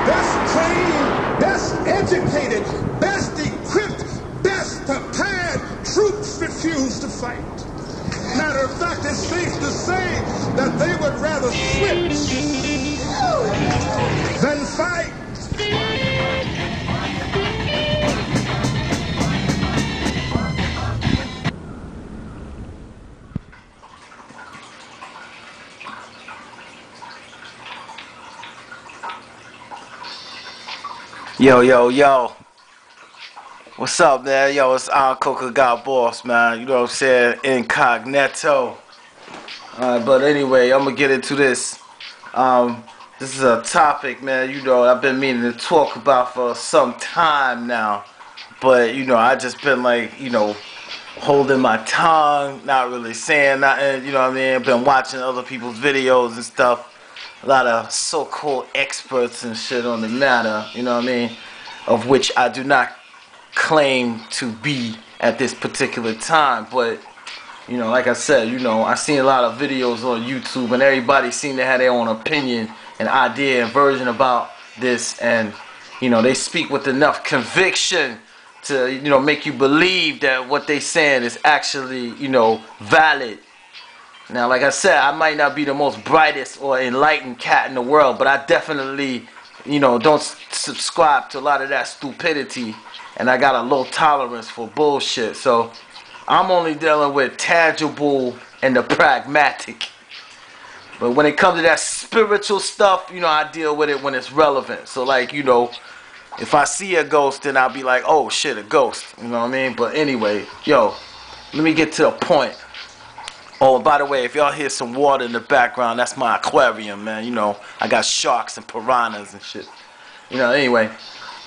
best trained, best educated, best equipped, best prepared troops refuse to fight. Matter of fact, it's safe to say that they would rather switch than fight. Yo, yo, yo. What's up, man? Yo, it's Coca God Boss, man. You know what I'm saying? Incognito. Alright, but anyway, I'm gonna get into this. This is a topic, man, you know, I've been meaning to talk about for some time now. But, you know, I just been like, you know, holding my tongue, not really saying nothing, you know what I mean? I've been watching other people's videos and stuff. A lot of so-called experts and shit on the matter, you know what I mean? Of which I do not claim to be at this particular time. But, you know, like I said, you know, I seen a lot of videos on YouTube and everybody seemed to have their own opinion and idea and version about this. And, you know, they speak with enough conviction to, you know, make you believe that what they saying is actually, you know, valid. Now, like I said, I might not be the most brightest or enlightened cat in the world, but I definitely, you know, don't subscribe to a lot of that stupidity, and I got a low tolerance for bullshit. So I'm only dealing with tangible and the pragmatic. But when it comes to that spiritual stuff, you know, I deal with it when it's relevant. So, like, you know, if I see a ghost, then I'll be like, oh shit, a ghost. You know what I mean? But anyway, yo, let me get to the point. Oh, by the way, if y'all hear some water in the background, that's my aquarium, man. You know, I got sharks and piranhas and shit. You know, anyway,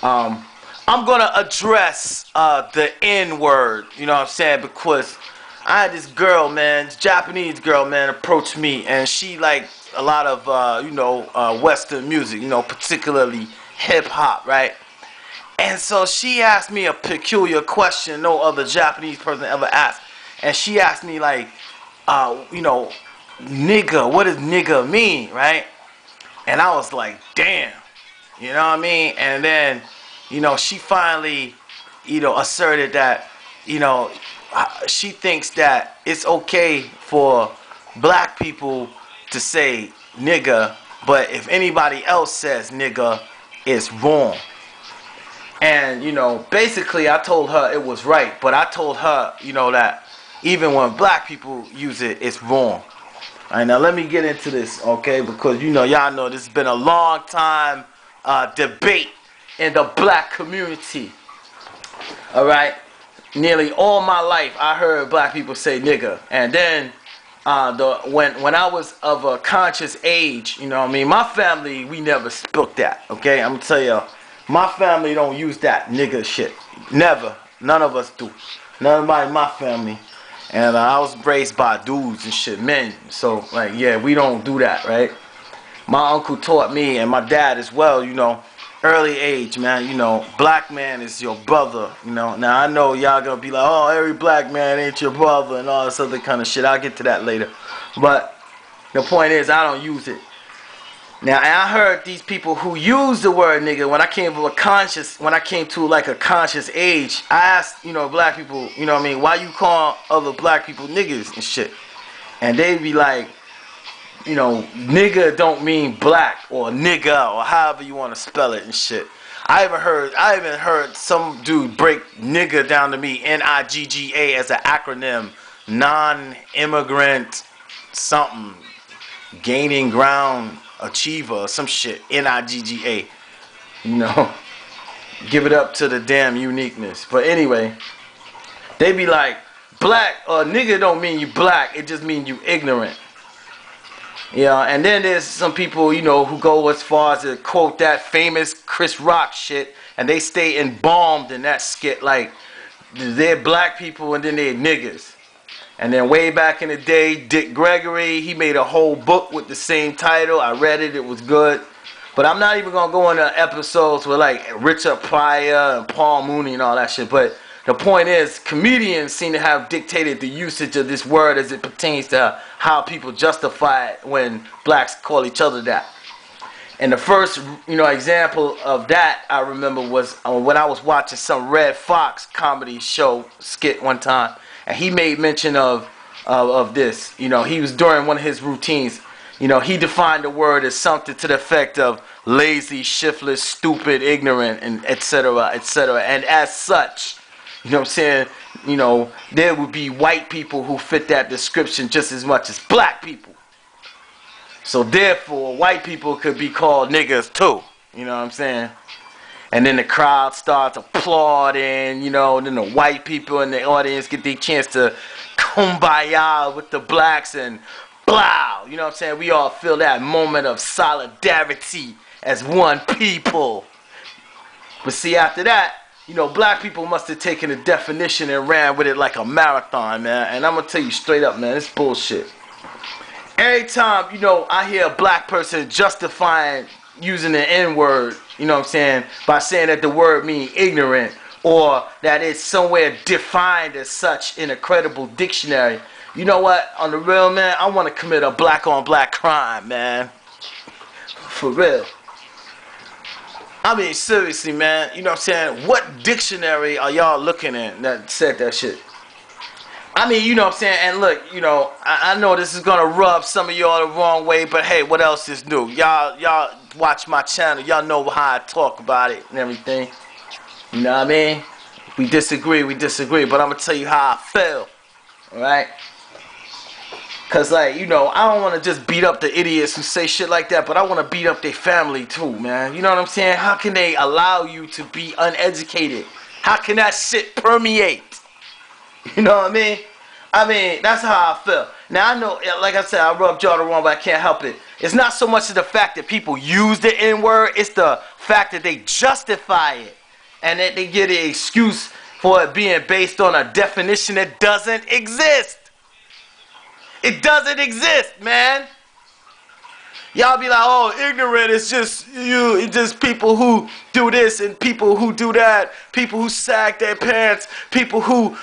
I'm going to address the N-word, you know what I'm saying, because I had this girl, man, this Japanese girl, man, approach me, and she liked a lot of, you know, Western music, you know, particularly hip-hop, right? And so she asked me a peculiar question no other Japanese person ever asked. And she asked me, like, you know, nigga, what does nigga mean, right? And I was like, damn, you know what I mean? And then, you know, she finally, you know, asserted that, you know, she thinks that it's okay for black people to say nigga, but if anybody else says nigga, it's wrong. And, you know, basically I told her it was right, but I told her, you know, that even when black people use it, it's wrong. All right, now let me get into this, okay? Because, you know, y'all know this has been a long time debate in the black community. All right? Nearly all my life, I heard black people say nigga. And then when I was of a conscious age, you know what I mean? My family, we never spoke that, okay? I'm going to tell you, my family don't use that nigga shit. Never. None of us do. Nobody in my family. And I was raised by dudes and shit, men. So, like, yeah, we don't do that, right? My uncle taught me, and my dad as well, you know, early age, man, you know, black man is your brother, you know. Now, I know y'all gonna be like, oh, every black man ain't your brother and all this other kind of shit. I'll get to that later. But the point is, I don't use it. Now, and I heard these people who use the word nigga when I came to like a conscious age. I asked, you know, black people, you know what I mean, why you call other black people niggas and shit? And they'd be like, you know, nigga don't mean black or nigga or however you want to spell it and shit. I even heard some dude break nigga down to me, N-I-G-G-A, as an acronym, non-immigrant something, gaining ground achiever or some shit, N-I-G-G-A. You know, give it up to the damn uniqueness. But anyway, they be like, black or nigga don't mean you black, it just means you ignorant. Yeah, and then there's some people, you know, who go as far as to quote that famous Chris Rock shit, and they stay embalmed in that skit like they're black people and then they're niggas. And then way back in the day, Dick Gregory, he made a whole book with the same title. I read it, it was good. But I'm not even going to go into episodes with like Richard Pryor and Paul Mooney and all that shit. But the point is, comedians seem to have dictated the usage of this word as it pertains to how people justify it when blacks call each other that. And the first, example of that I remember was when I was watching some Red Fox comedy show skit one time, and he made mention of this. He was during one of his routines. He defined the word as something to the effect of lazy, shiftless, stupid, ignorant, and etc., etc. And as such, there would be white people who fit that description just as much as black people. So therefore, white people could be called niggas too. You know what I'm saying? And then the crowd starts applauding, and then the white people in the audience get their chance to kumbaya with the blacks and blah. You know what I'm saying? We all feel that moment of solidarity as one people. But see, after that, black people must have taken the definition and ran with it like a marathon, man. And I'm going to tell you straight up, man, it's bullshit. Every time, I hear a black person justifying using the N-word, by saying that the word means ignorant or that it's somewhere defined as such in a credible dictionary, you know what? On the real, man, I want to commit a black-on-black crime, man. For real. I mean, seriously, man, what dictionary are y'all looking at that said that shit? I mean, and look, I know this is gonna rub some of y'all the wrong way, but hey, what else is new? Y'all watch my channel, y'all know how I talk about it and everything. You know what I mean? We disagree, but I'm gonna tell you how I feel, alright? Cause like, I don't wanna just beat up the idiots who say shit like that, but I wanna beat up their family too, man. You know what I'm saying? How can they allow you to be uneducated? How can that shit permeate? You know what I mean? I mean, that's how I feel. Now, I know, like I said, I rubbed y'all the wrong, but I can't help it. It's not so much of the fact that people use the N-word, it's the fact that they justify it. And that they get an excuse for it being based on a definition that doesn't exist. It doesn't exist, man. Y'all be like, oh, ignorant is just people who do this and people who do that, people who sag their pants, people who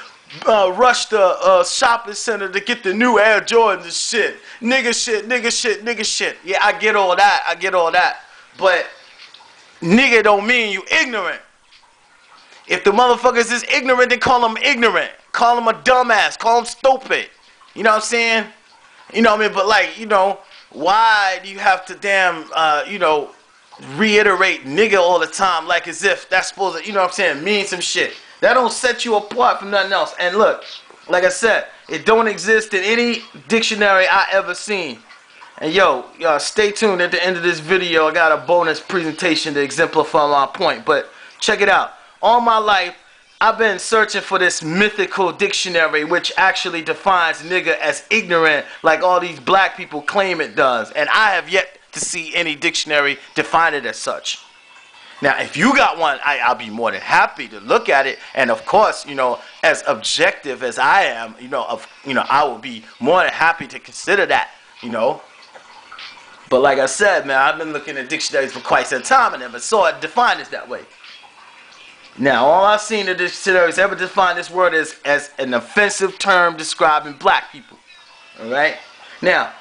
rush the shopping center to get the new Air Jordans and shit. Nigga shit. Yeah, I get all that. But nigga don't mean you ignorant. If the motherfuckers is ignorant, then call them ignorant. Call them a dumbass. Call them stupid. You know what I'm saying? You know what I mean? But like, why do you have to damn, reiterate nigga all the time like as if that's supposed to, mean some shit? That don't set you apart from nothing else. And look, like I said, it don't exist in any dictionary I ever seen. And y'all stay tuned at the end of this video. I got a bonus presentation to exemplify my point. But check it out. All my life, I've been searching for this mythical dictionary which actually defines nigga as ignorant like all these black people claim it does. And I have yet to see any dictionary define it as such. Now, if you got one, I'll be more than happy to look at it. And of course, as objective as I am, I will be more than happy to consider that, But like I said, man, I've been looking at dictionaries for quite some time and never saw it defined as that way. Now, all I've seen in dictionaries ever define this word as an offensive term describing black people. Alright? Now,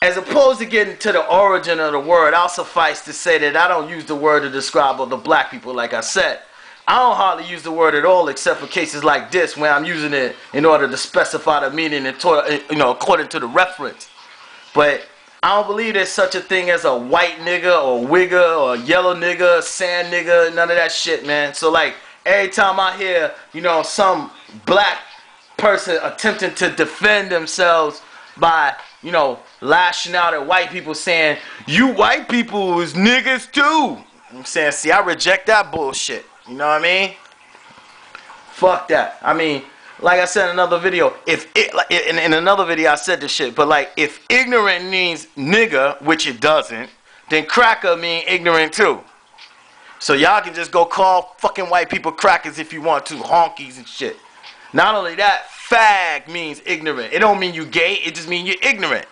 as opposed to getting to the origin of the word, I'll suffice to say that I don't use the word to describe other black people, like I said. I don't hardly use the word at all except for cases like this where I'm using it in order to specify the meaning and according to the reference. But I don't believe there's such a thing as a white nigga or wigger or yellow nigga, sand nigga, none of that shit, man. So like every time I hear, some black person attempting to defend themselves by, lashing out at white people saying, you white people is niggas too. I'm saying, see, I reject that bullshit. You know what I mean? Fuck that. I mean, like I said in another video, in another video I said this shit, but like if ignorant means nigga, which it doesn't, then cracker mean ignorant too. So y'all can just go call fucking white people crackers if you want to, honkies and shit. Not only that, fag means ignorant. It don't mean you gay, it just means you're ignorant.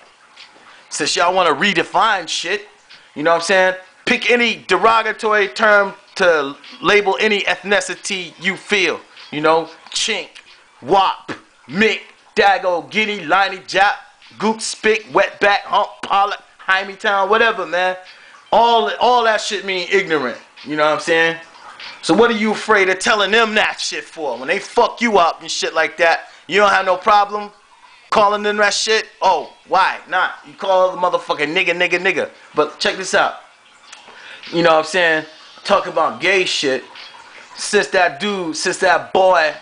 Since y'all want to redefine shit, you know what I'm saying? Pick any derogatory term to label any ethnicity you feel. Chink, wop, mick, dago, giddy, liney, jap, goop, spick, wetback, hump, pollock, Hymietown, whatever, man. All that shit mean ignorant. You know what I'm saying? So what are you afraid of telling them that shit for? When they fuck you up and shit like that, you don't have no problem calling them that shit? Oh, why not? You call the motherfucking nigga. But check this out. You know what I'm saying? Talking about gay shit. Since that boy,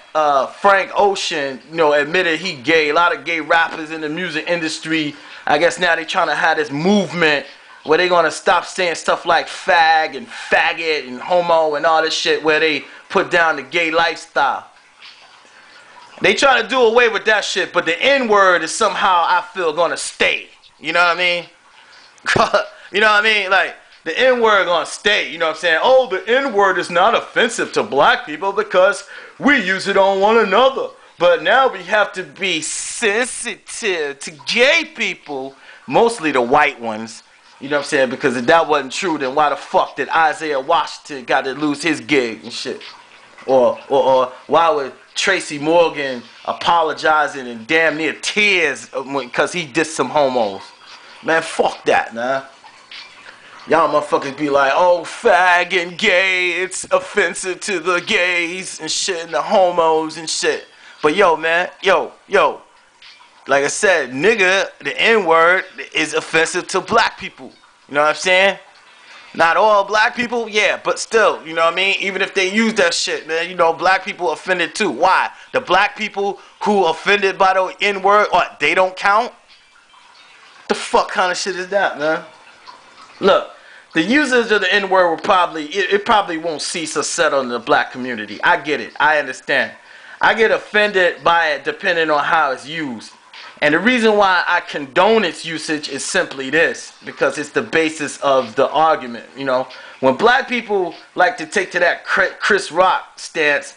Frank Ocean, you know, admitted he gay. A lot of gay rappers in the music industry, I guess now they trying to have this movement where they gonna stop saying stuff like fag and faggot and homo and all this shit, where they put down the gay lifestyle. They try to do away with that shit, but the N-word is somehow, I feel, gonna stay. You know what I mean? You know what I mean? Like, the N-word gonna stay. You know what I'm saying? Oh, the N-word is not offensive to black people because we use it on one another. But now we have to be sensitive to gay people, mostly the white ones. You know what I'm saying? Because if that wasn't true, then why the fuck did Isaiah Washington got to lose his gig and shit? Or why would Tracy Morgan apologizing in damn near tears because he dissed some homos? Man, fuck that, man. Y'all motherfuckers be like, oh, fag and gay, it's offensive to the gays and shit and the homos and shit. But yo, man, yo. Like I said, nigga, the N-word is offensive to black people. You know what I'm saying? Not all black people, yeah, but still, you know what I mean? Even if they use that shit, man, you know, black people offended too. Why? The black people who offended by the N-word, what, they don't count? The fuck kind of shit is that, man? Look, the users of the N-word will probably, it probably won't cease or settle in the black community. I get it. I understand. I get offended by it depending on how it's used. And the reason why I condone its usage is simply this, because it's the basis of the argument. You know, when black people like to take to that Chris Rock stance,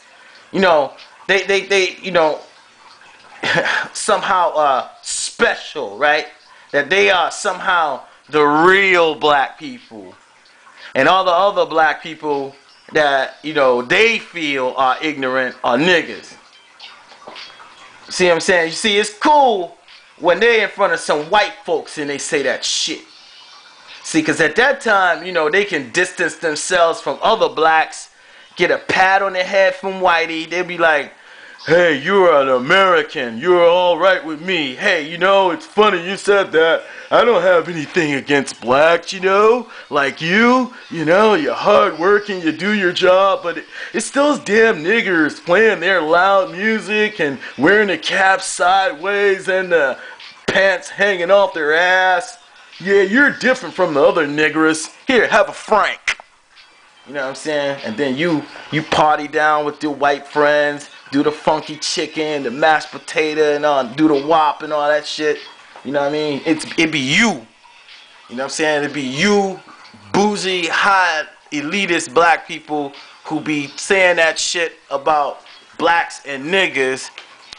you know, they you know, somehow special, right? That they are somehow the real black people, and all the other black people that, you know, they feel are ignorant are niggas. See what I'm saying? You see, it's cool when they're in front of some white folks and they say that shit. See, because at that time, you know, they can distance themselves from other blacks, get a pat on their head from whitey. They'll be like, hey, you're an American. You're all right with me. Hey, you know, it's funny you said that. I don't have anything against blacks, you know, like you know, you're hardworking, you do your job, but it's those damn niggers playing their loud music and wearing the caps sideways and the pants hanging off their ass. Yeah, you're different from the other niggers. Here, have a Frank. You know what I'm saying? And then you party down with your white friends, do the funky chicken, the mashed potato, and all, do the wop and all that shit. You know what I mean? It be you. You know what I'm saying? It be you, bougie, hot, elitist black people who be saying that shit about blacks and niggas,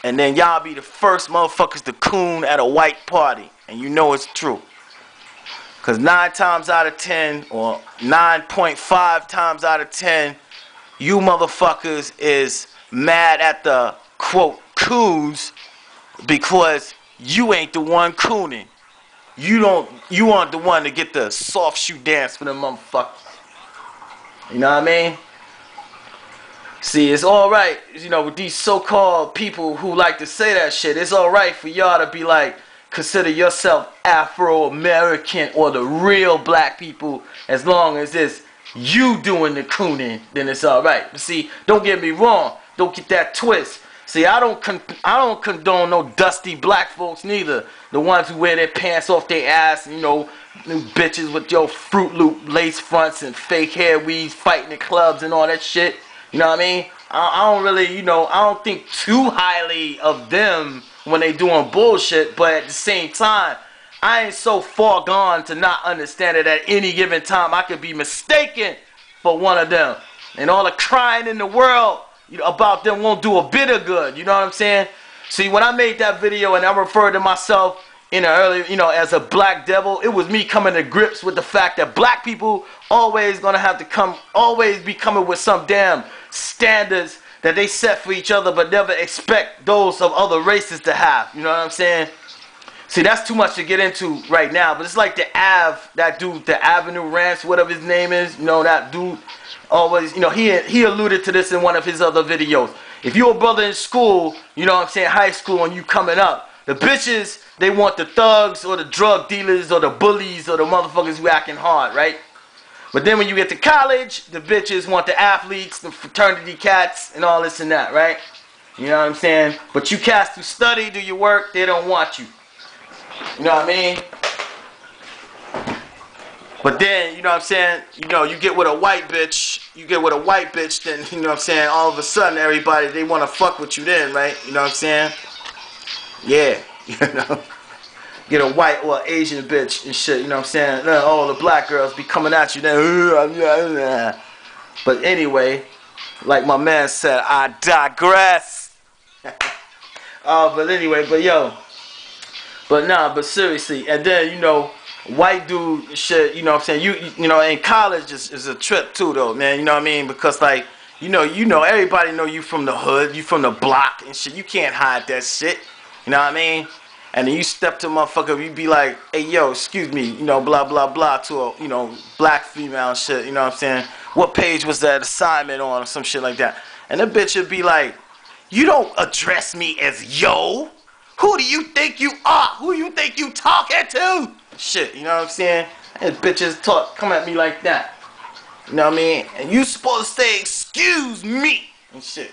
and then y'all be the first motherfuckers to coon at a white party, and you know it's true. Because 9 times out of 10, or 9.5 times out of 10, you motherfuckers is mad at the, quote, coons because you ain't the one cooning. You aren't the one to get the soft shoe dance for them motherfuckers. You know what I mean? See, it's alright, you know, with these so-called people who like to say that shit, it's alright for y'all to be like, consider yourself Afro-American or the real black people, as long as it's you doing the cooning, then it's alright. But see, don't get me wrong, don't get that twist. See, I don't condone no dusty black folks neither. The ones who wear their pants off their ass, you know, bitches with your Fruit Loop lace fronts and fake hair weaves fighting in clubs and all that shit. You know what I mean? I don't really, you know, I don't think too highly of them when they doing bullshit, but at the same time, I ain't so far gone to not understand that at any given time I could be mistaken for one of them. And all the crying in the world, you know, about them won't do a bit of good. You know what I'm saying? See, when I made that video and I referred to myself in an early, you know, as a black devil, it was me coming to grips with the fact that black people always gonna have to always be coming with some damn standards that they set for each other, but never expect those of other races to have. You know what I'm saying? See, that's too much to get into right now. But it's like the that dude, the Avenue Rants, whatever his name is. You know, that dude always, you know, he alluded to this in one of his other videos. If you're a brother in school, you know what I'm saying, high school, and you coming up, the bitches, they want the thugs or the drug dealers or the bullies or the motherfuckers who acting hard, right? But then when you get to college, the bitches want the athletes, the fraternity cats, and all this and that, right? You know what I'm saying? But you cats who study, do your work, they don't want you. You know what I mean? But then, you know what I'm saying, you know, you get with a white bitch, then, you know what I'm saying, all of a sudden everybody, they want to fuck with you then, right? You know what I'm saying? Yeah, you know. Get a white or Asian bitch and shit, you know what I'm saying? All the black girls be coming at you then. But anyway, like my man said, I digress. But anyway, but seriously, and then, you know, white dude and shit, you know what I'm saying? You know, in college is a trip too though, man, you know what I mean? Because like, you know, everybody know you from the hood, you from the block and shit. You can't hide that shit. You know what I mean? And then you step to a motherfucker, you be like, hey, yo, excuse me, you know, blah, blah, blah, to a, you know, black female and shit, you know what I'm saying? What page was that assignment on or some shit like that? And the bitch would be like, you don't address me as yo. Who do you think you are? Who you think you talking to? Shit, you know what I'm saying? And bitches come at me like that. You know what I mean? And you supposed to say, excuse me and shit.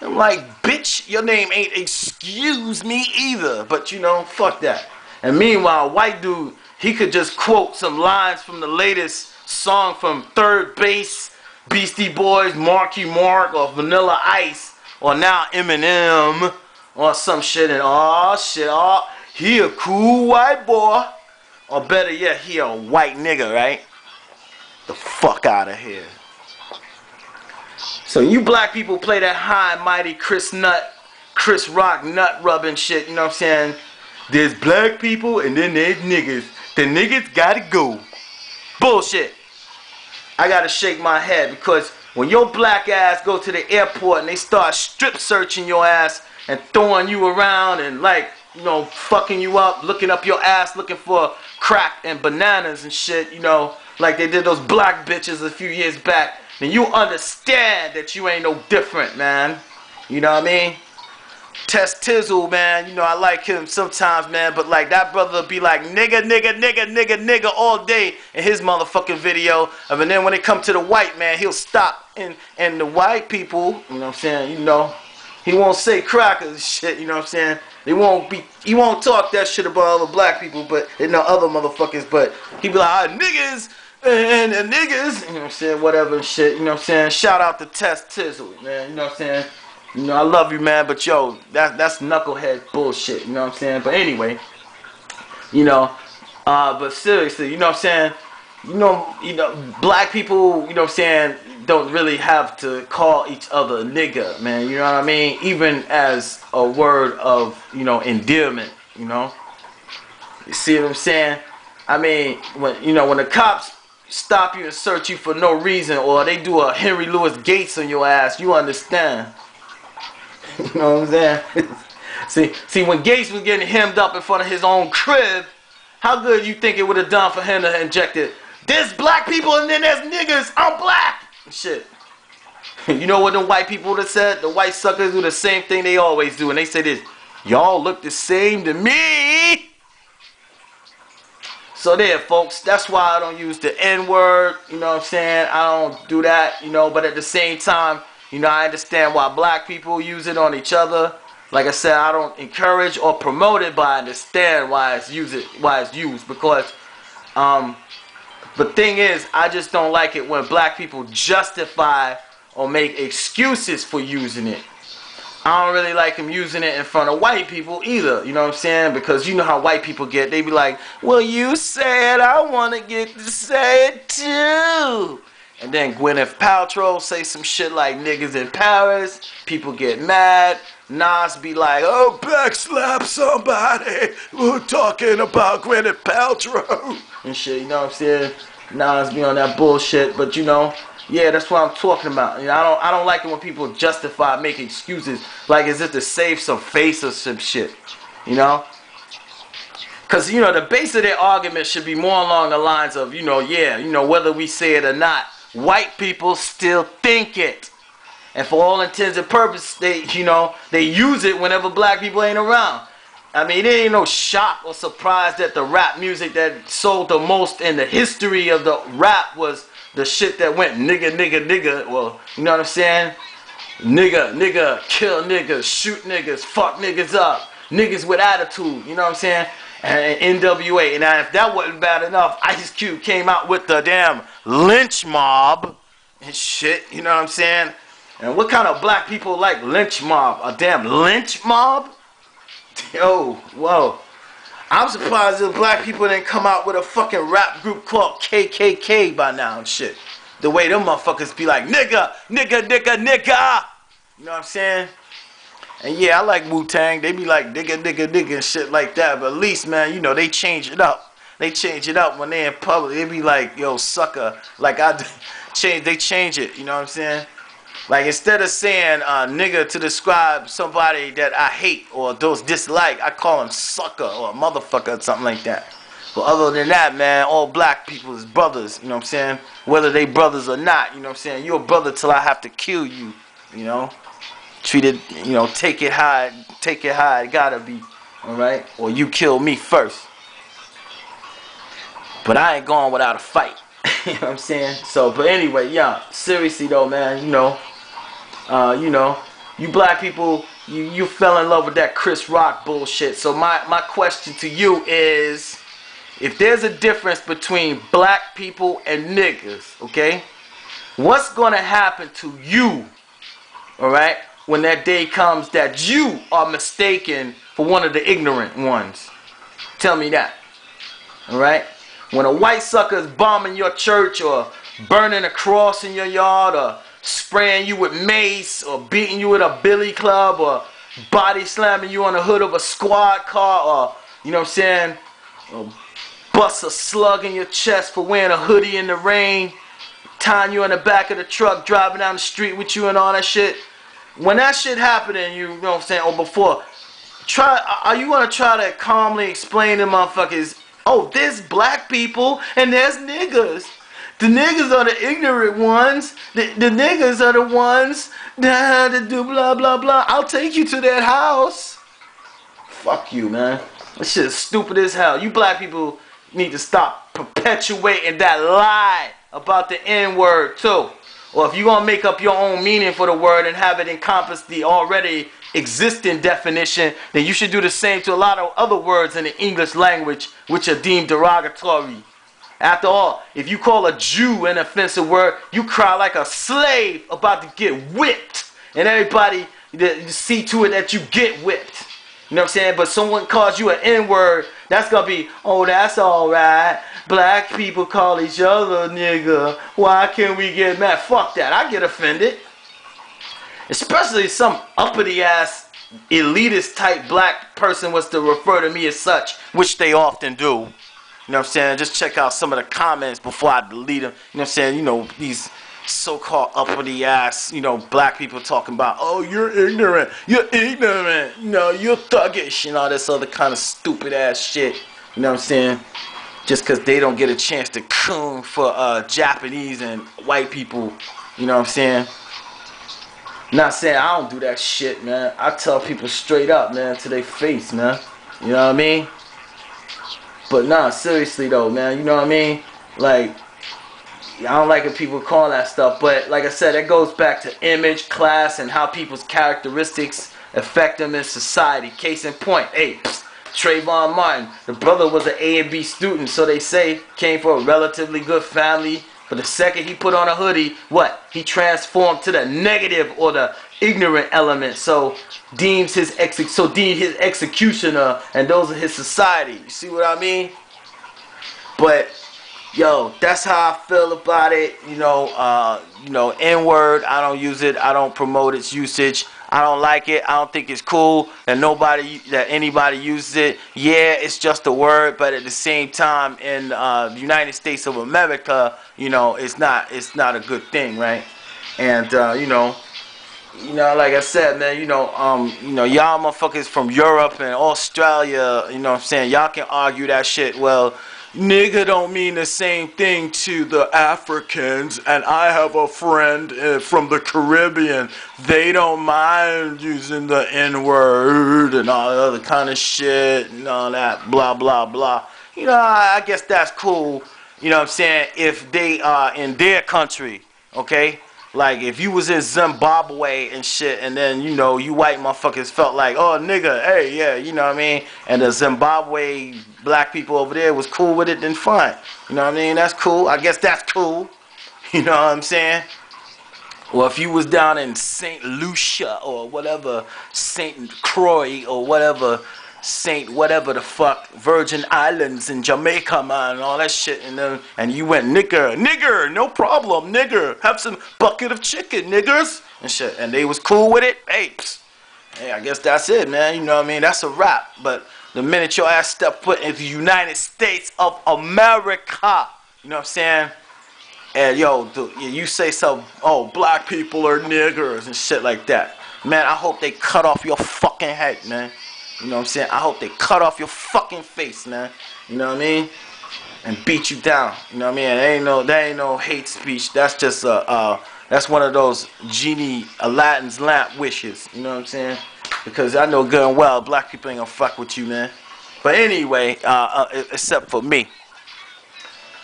I'm like, bitch, your name ain't excuse me either. But, you know, fuck that. And meanwhile, white dude, he could just quote some lines from the latest song from Third Base, Beastie Boys, Marky Mark, or Vanilla Ice, or now Eminem, or some shit. And, he a cool white boy. Or better yet, he a white nigga, right? The fuck out of here. So you black people play that high and mighty Chris Rock nut rubbing shit, you know what I'm saying? There's black people and then there's niggas. The niggas gotta go. Bullshit. I gotta shake my head because when your black ass go to the airport and they start strip searching your ass and throwing you around and like, you know, fucking you up, looking up your ass, looking for crack and bananas and shit, you know, like they did those black bitches a few years back. Then you understand that you ain't no different, man. You know what I mean? Test Tizzle, man. You know, I like him sometimes, man. But, like, that brother be like, nigga all day in his motherfucking video. And then when it come to the white man, he'll stop. And the white people, you know what I'm saying, you know, he won't say crackers and shit, you know what I'm saying? He won't talk that shit about other black people, but, you know, other motherfuckers. But he be like, niggas. And niggas, you know what I'm saying, whatever and shit, you know what I'm saying, shout out to Test Tizzle, man, you know what I'm saying, you know, I love you, man, but yo, that's knucklehead bullshit, you know what I'm saying, but anyway, you know, but seriously, you know what I'm saying, you know, black people, you know what I'm saying, don't really have to call each other nigga, man, you know what I mean, even as a word of, you know, endearment, you know, you see what I'm saying, I mean, when the cops stop you and search you for no reason, or they do a Henry Louis Gates on your ass, you understand. You know what I'm saying? see, when Gates was getting hemmed up in front of his own crib, how good you think it would have done for him to inject it? There's black people and then there's niggas, I'm black! Shit. You know what the white people would have said? The white suckers do the same thing they always do, and they say this, y'all look the same to me! So there, folks, that's why I don't use the N-word, you know what I'm saying? I don't do that, you know, but at the same time, you know, I understand why black people use it on each other. Like I said, I don't encourage or promote it, but I understand why it's used because, the thing is, I just don't like it when black people justify or make excuses for using it. I don't really like him using it in front of white people either, you know what I'm saying? Because you know how white people get. They be like, well, you said I want to get to say it too. And then Gwyneth Paltrow say some shit like niggas in Paris. People get mad. Nas be like, oh, backslap somebody. We're talking about Gwyneth Paltrow. And shit, you know what I'm saying? Nas be on that bullshit, but you know. Yeah, that's what I'm talking about. You know, I don't like it when people justify, make excuses, like as if to save some face or some shit. You know? Because, you know, the base of their argument should be more along the lines of, you know, yeah, you know, whether we say it or not, white people still think it. And for all intents and purposes, they, you know, they use it whenever black people ain't around. I mean, there ain't no shock or surprise that the rap music that sold the most in the history of the rap was the shit that went nigga, nigga, nigga. Well, you know what I'm saying? Nigga, nigga, kill niggas, shoot niggas, fuck niggas up. Niggas with attitude, you know what I'm saying? And NWA. And if that wasn't bad enough, Ice Cube came out with the damn lynch mob and shit, you know what I'm saying? And what kind of black people like lynch mob? A damn lynch mob? Yo, whoa. I'm surprised that black people didn't come out with a fucking rap group called KKK by now and shit. The way them motherfuckers be like, nigga, nigga, nigga, nigga. You know what I'm saying? And yeah, I like Wu-Tang. They be like nigga, nigga, nigga and shit like that. But at least, man, you know, they change it up. They change it up when they in public. They be like, yo, sucker. Like they change it. You know what I'm saying? Like instead of saying nigga to describe somebody that I hate or those dislike, I call them sucker or motherfucker or something like that. But other than that, man, all black people is brothers. You know what I'm saying? Whether they brothers or not. You know what I'm saying? You're a brother till I have to kill you. You know? Treat it, you know, take it how it gotta be, alright? Or you kill me first. But I ain't going without a fight. You know what I'm saying? So, but anyway, yeah, seriously though, man, you know, you black people, you fell in love with that Chris Rock bullshit. So my question to you is, if there's a difference between black people and niggas, okay, what's gonna happen to you, alright? When that day comes that you are mistaken for one of the ignorant ones. Tell me that. Alright? When a white sucker is bombing your church or burning a cross in your yard or spraying you with mace or beating you with a billy club or body slamming you on the hood of a squad car or, you know what I'm saying, or bust a slug in your chest for wearing a hoodie in the rain, tying you in the back of the truck, driving down the street with you and all that shit. When that shit happening, you know what I'm saying, or before, are you going to try to calmly explain to motherfuckers, oh, there's black people and there's niggas. The niggas are the ignorant ones. The niggas are the ones that do blah, blah, blah. I'll take you to that house. Fuck you, man. This shit is stupid as hell. You black people need to stop perpetuating that lie about the N-word, too. Or if you're going to make up your own meaning for the word and have it encompass the already existing definition, then you should do the same to a lot of other words in the English language which are deemed derogatory. After all, if you call a Jew an offensive word, you cry like a slave about to get whipped. And everybody see to it that you get whipped. You know what I'm saying? But someone calls you an N-word, that's going to be, oh, that's all right. Black people call each other nigga. Why can't we get mad? Fuck that. I get offended. Especially some uppity ass elitist type black person was to refer to me as such, which they often do. You know what I'm saying? Just check out some of the comments before I delete them. You know what I'm saying? You know, these so-called uppity ass, you know, black people talking about, oh, you're ignorant, you know, you're thuggish and all this other kind of stupid ass shit. You know what I'm saying? Just because they don't get a chance to coon for Japanese and white people. You know what I'm saying? Not saying I don't do that shit, man. I tell people straight up, man, to their face, man. You know what I mean? But nah, seriously though, man, you know what I mean? Like, I don't like when people call that stuff, but like I said, that goes back to image, class, and how people's characteristics affect them in society. Case in point, hey, Trayvon Martin, the brother was an A and B student, so they say, came from a relatively good family, but the second he put on a hoodie, what? He transformed to the negative or the ignorant element, so deems his executioner, and those are his society. You see what I mean? But yo, that's how I feel about it. You know, N-word, I don't use it. I don't promote its usage. I don't like it. I don't think it's cool that anybody uses it. Yeah, it's just a word, but at the same time, in the United States of America, you know, it's not a good thing, right? And you know, You know, like I said, man, y'all motherfuckers from Europe and Australia, you know what I'm saying, y'all can argue that shit. Well, nigga don't mean the same thing to the Africans, and I have a friend from the Caribbean. They don't mind using the N-word and all that other kind of shit and all that blah, blah, blah. You know, I guess that's cool, you know what I'm saying, if they are in their country, okay? Like, if you was in Zimbabwe and shit, and then, you know, you white motherfuckers felt like, oh, nigga, hey, yeah, you know what I mean? And the Zimbabwe black people over there was cool with it, then fine. You know what I mean? That's cool. I guess that's cool. You know what I'm saying? Or if you was down in St. Lucia or whatever, St. Croix or whatever, Saint whatever the fuck, Virgin Islands in Jamaica, man, and all that shit, and you went, nigger, no problem, nigger, have some bucket of chicken, niggers, and shit, and they was cool with it. Hey, I guess that's it, man, you know what I mean, that's a wrap. But the minute your ass step foot into the United States of America, you know what I'm saying, and yo, you say some, oh, black people are niggers and shit like that, man, I hope they cut off your fucking head, man. You know what I'm saying? I hope they cut off your fucking face, man. You know what I mean? And beat you down. You know what I mean? That ain't no hate speech. That's just that's one of those genie Aladdin's lamp wishes. You know what I'm saying? Because I know good and well black people ain't gonna fuck with you, man. But anyway, except for me.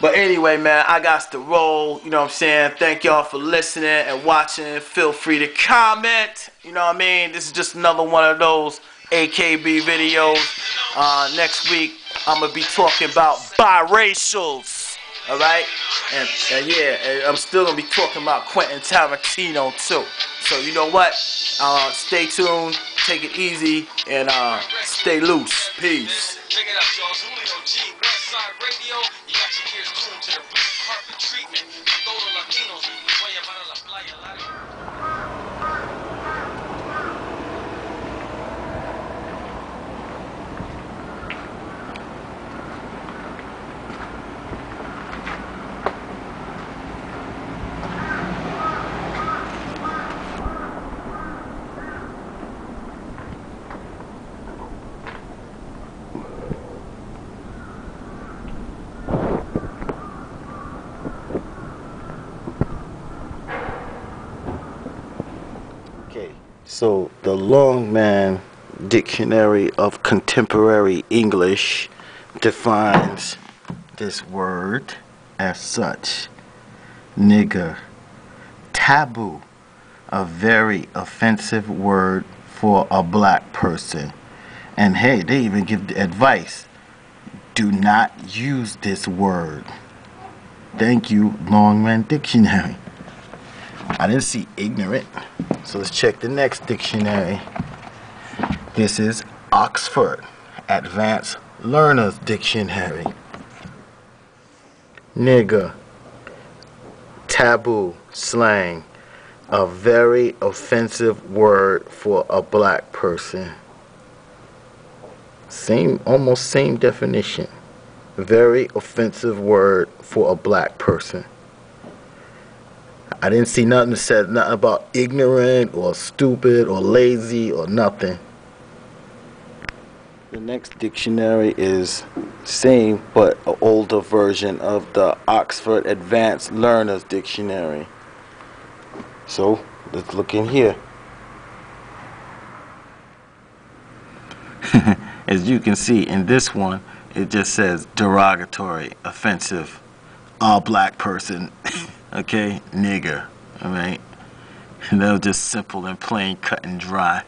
But anyway, man, I got to roll. You know what I'm saying? Thank y'all for listening and watching. Feel free to comment. You know what I mean? This is just another one of those AKB videos. Next week I'm gonna be talking about biracials, all right, and yeah, and I'm still gonna be talking about Quentin Tarantino too. So you know what, stay tuned, take it easy, and stay loose. Peace. Check it out, y'all. Julio G, Westside Radio. You got your ears tuned to the blue carpet treatment. Todos Latinos, voy a llamar a la playa. So the Longman Dictionary of Contemporary English defines this word as such: nigger, taboo, a very offensive word for a black person. And hey, they even give advice: do not use this word. Thank you, Longman Dictionary. I didn't see ignorant. So let's check the next dictionary. This is Oxford Advanced Learner's Dictionary. Nigger, taboo, slang, a very offensive word for a black person. Almost same definition. Very offensive word for a black person. I didn't see nothing that said nothing about ignorant or stupid or lazy or nothing. The next dictionary is same but an older version of the Oxford Advanced Learner's Dictionary. So let's look in here. As you can see in this one, it just says derogatory, offensive, all black person. Okay, nigger, alright? And that was just simple and plain, cut and dry.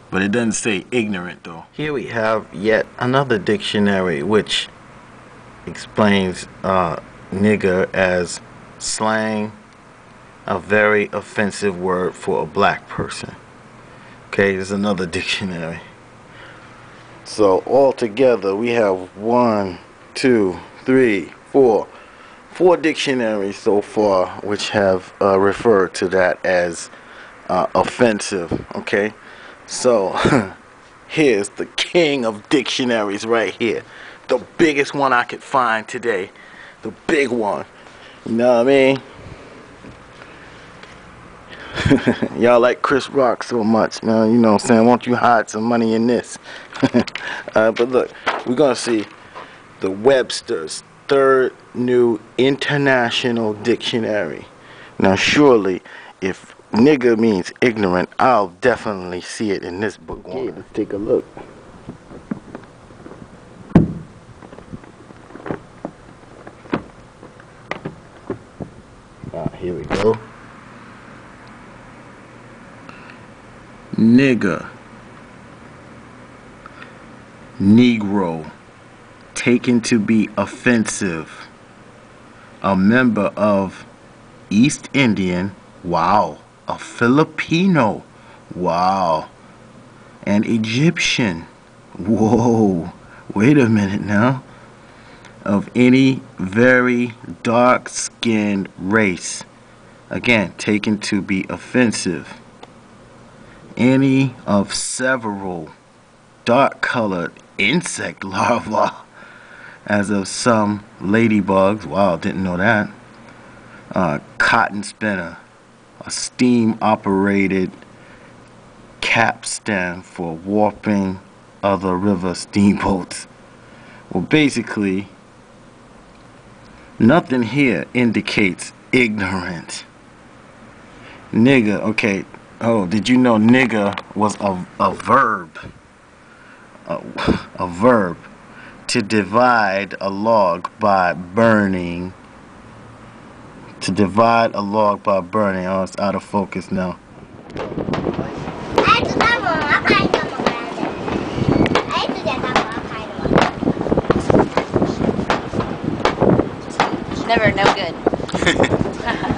But it doesn't say ignorant, though. Here we have yet another dictionary which explains nigger as slang, a very offensive word for a black person. Okay, there's another dictionary. So altogether we have 1, 2, 3, 4 dictionaries so far which have referred to that as offensive. Okay, so here's the king of dictionaries right here, the biggest one I could find today, the big one, you know what I Y'all like Chris Rock so much, man. You know what I'm saying? Won't you hide some money in this? But look, we're going to see the Webster's third new international dictionary. Now, surely, if nigga means ignorant, I'll definitely see it in this book. Okay, let's take a look. Here we go. Nigga, Negro, taken to be offensive, a member of East Indian, wow, a Filipino, wow, an Egyptian, whoa, wait a minute now, of any very dark-skinned race, again, taken to be offensive, any of several dark-colored insect larvae, as of some ladybugs, wow, didn't know that, cotton spinner, a steam-operated capstan for warping other river steamboats. Well, basically, nothing here indicates ignorant. Nigga, okay. Oh, did you know nigga was a verb? A verb. To divide a log by burning. To divide a log by burning. Oh, it's out of focus now. Never, no good.